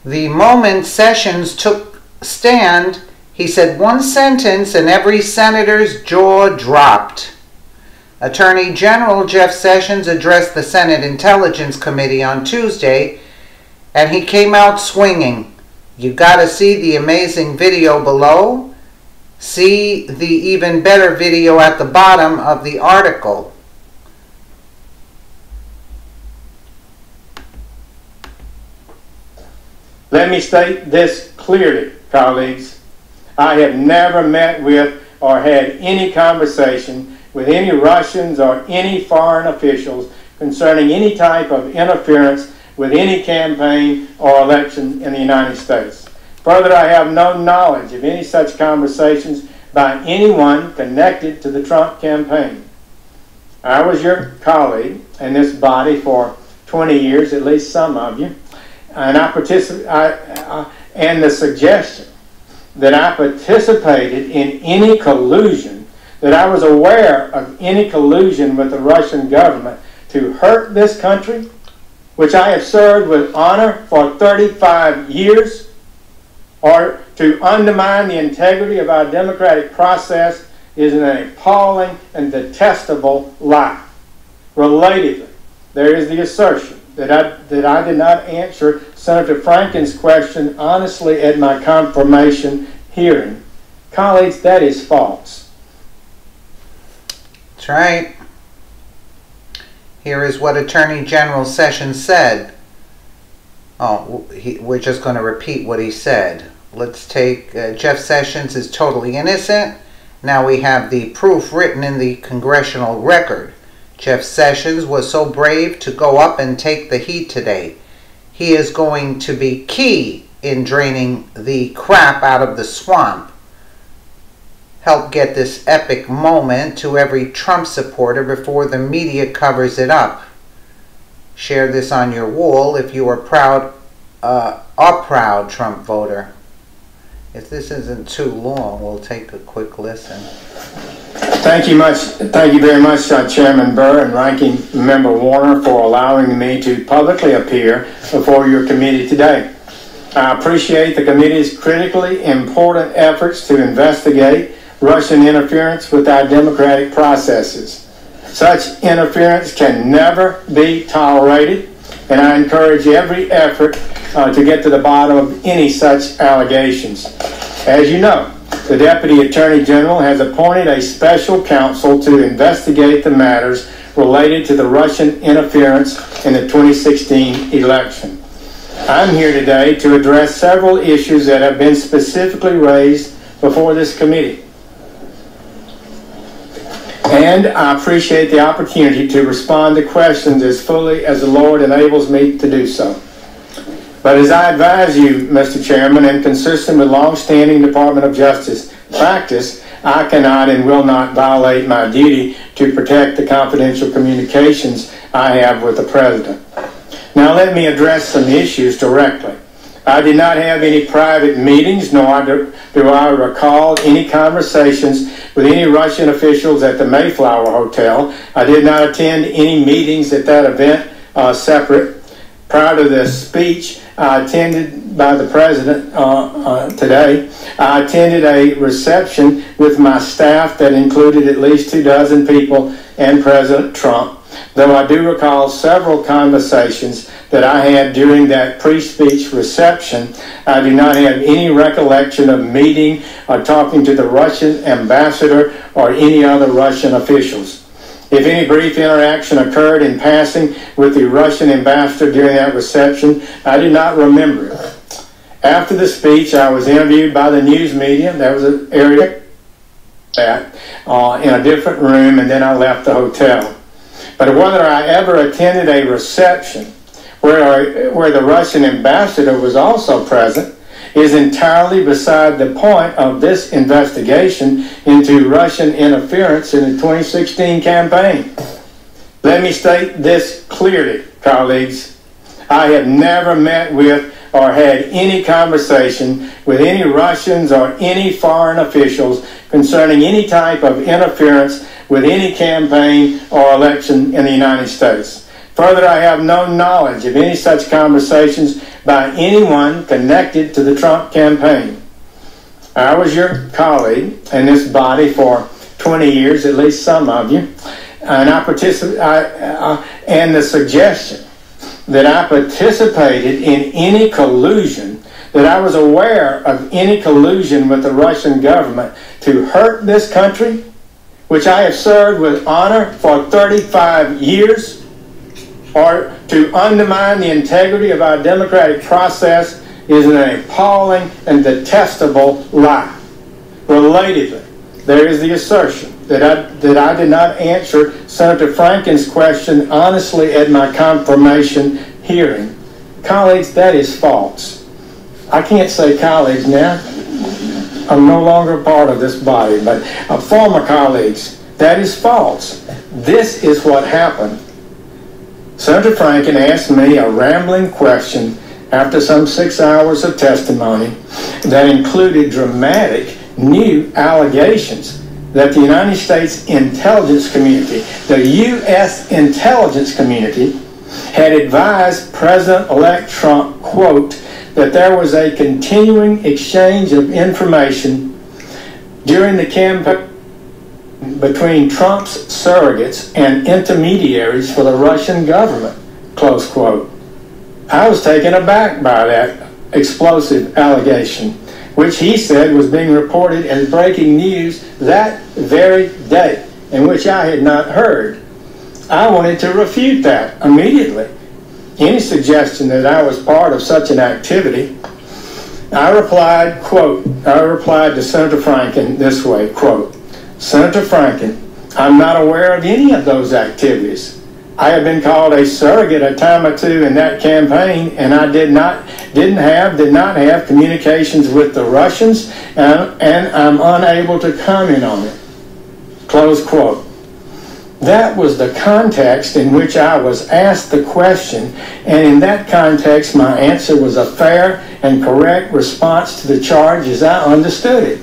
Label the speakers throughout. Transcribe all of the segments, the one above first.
Speaker 1: The moment Sessions took stand, he said one sentence and every senator's jaw dropped. Attorney General Jeff Sessions addressed the Senate Intelligence Committee on Tuesday, and he came out swinging. You gotta see the amazing video below. See the even better video at the bottom of the article.
Speaker 2: Let me state this clearly, colleagues. I have never met with or had any conversation with any Russians or any foreign officials concerning any type of interference with any campaign or election in the United States. Further, I have no knowledge of any such conversations by anyone connected to the Trump campaign. I was your colleague in this body for 20 years, at least some of you, and and the suggestion that I participated in any collusion, that I was aware of any collusion with the Russian government to hurt this country, which I have served with honor for 35 years, or to undermine the integrity of our democratic process, is an appalling and detestable lie. Relatedly, there is the assertion that I did not answer Senator Franken's question honestly at my confirmation hearing. Colleagues, that is false.
Speaker 1: That's right. Here is what Attorney General Sessions said. Oh, we're just going to repeat what he said. Let's take Jeff Sessions is totally innocent. Now we have the proof written in the congressional record. Jeff Sessions was so brave to go up and take the heat today. He is going to be key in draining the crap out of the swamp. Help get this epic moment to every Trump supporter before the media covers it up. Share this on your wall if you are a proud Trump voter. If this isn't too long, we'll take a quick listen.
Speaker 2: Thank you very much, Chairman Burr and Ranking Member Warner, for allowing me to publicly appear before your committee today. I appreciate the committee's critically important efforts to investigate Russian interference with our democratic processes. Such interference can never be tolerated, and I encourage every effort to get to the bottom of any such allegations. As you know, the Deputy Attorney General has appointed a special counsel to investigate the matters related to the Russian interference in the 2016 election. I'm here today to address several issues that have been specifically raised before this committee. And I appreciate the opportunity to respond to questions as fully as the Lord enables me to do so. But as I advise you, Mr. Chairman, and consistent with long-standing Department of Justice practice, I cannot and will not violate my duty to protect the confidential communications I have with the President. Now let me address some issues directly. I did not have any private meetings, nor do I recall any conversations with any Russian officials at the Mayflower Hotel. I did not attend any meetings at that event separate. Prior to this speech attended by the President today, I attended a reception with my staff that included at least 24 people and President Trump, though I do recall several conversations that I had during that pre-speech reception. I do not have any recollection of meeting or talking to the Russian ambassador or any other Russian officials. If any brief interaction occurred in passing with the Russian ambassador during that reception, I do not remember it. After the speech, I was interviewed by the news media. There was an area in a different room, and then I left the hotel. But whether I ever attended a reception where the Russian ambassador was also present is entirely beside the point of this investigation into Russian interference in the 2016 campaign. Let me state this clearly, colleagues. I have never met with or had any conversation with any Russians or any foreign officials concerning any type of interference with any campaign or election in the United States. Further, I have no knowledge of any such conversations by anyone connected to the Trump campaign. I was your colleague in this body for 20 years, at least some of you, and and the suggestion that I participated in any collusion, that I was aware of any collusion with the Russian government to hurt this country, which I have served with honor for 35 years, or to undermine the integrity of our democratic process, is an appalling and detestable lie. Relatedly, there is the assertion that I did not answer Senator Franken's question honestly at my confirmation hearing. Colleagues, that is false. I can't say colleagues now. I'm no longer part of this body, but former colleagues, that is false. This is what happened. Senator Franken asked me a rambling question after some 6 hours of testimony that included dramatic new allegations that the United States intelligence community, the U.S. intelligence community, had advised President-elect Trump, quote, that there was a continuing exchange of information during the campaign between Trump's surrogates and intermediaries for the Russian government, close quote. I was taken aback by that explosive allegation, which he said was being reported as breaking news that very day, and which I had not heard. I wanted to refute that immediately. Any suggestion that I was part of such an activity, I replied to Senator Franken this way, quote, Senator Franken, I'm not aware of any of those activities. I have been called a surrogate a time or two in that campaign, and I did not have communications with the Russians, and I'm unable to comment on it. Close quote. That was the context in which I was asked the question, and in that context my answer was a fair and correct response to the charge as I understood it.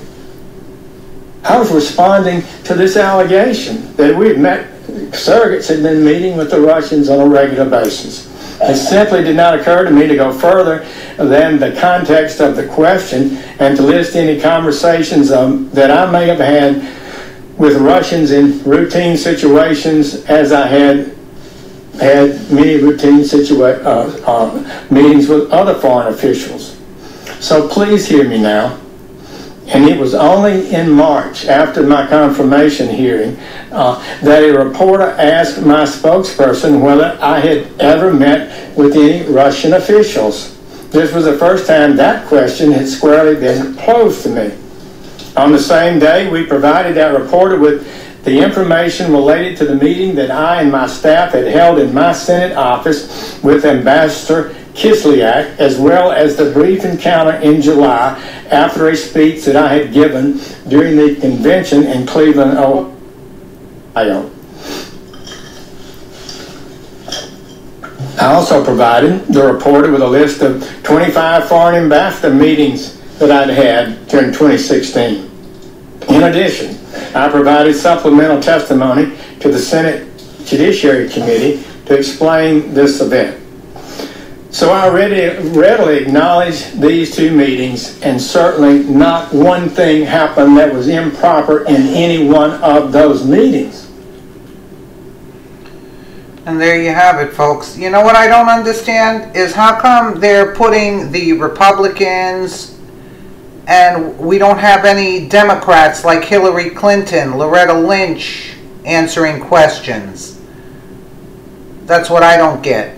Speaker 2: I was responding to this allegation that we had met, surrogates had been meeting with the Russians on a regular basis. It simply did not occur to me to go further than the context of the question and to list any conversations that I may have had with Russians in routine situations, as I had many routine meetings with other foreign officials. So please hear me now. And it was only in March, after my confirmation hearing, that a reporter asked my spokesperson whether I had ever met with any Russian officials. This was the first time that question had squarely been posed to me. On the same day, we provided that reporter with the information related to the meeting that I and my staff had held in my Senate office with Ambassador Kislyak, as well as the brief encounter in July after a speech that I had given during the convention in Cleveland, Ohio. I also provided the reporter with a list of 25 foreign ambassador meetings that I'd had during 2016. In addition, I provided supplemental testimony to the Senate Judiciary Committee to explain this event. So I readily acknowledge these two meetings, and certainly not one thing happened that was improper in any one of those meetings.
Speaker 1: And there you have it, folks. You know what I don't understand is how come they're putting the Republicans and we don't have any Democrats like Hillary Clinton, Loretta Lynch answering questions. That's what I don't get.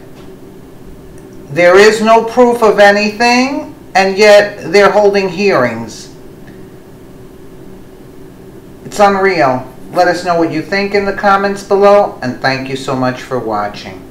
Speaker 1: There is no proof of anything, and yet they're holding hearings. It's unreal. Let us know what you think in the comments below, and thank you so much for watching.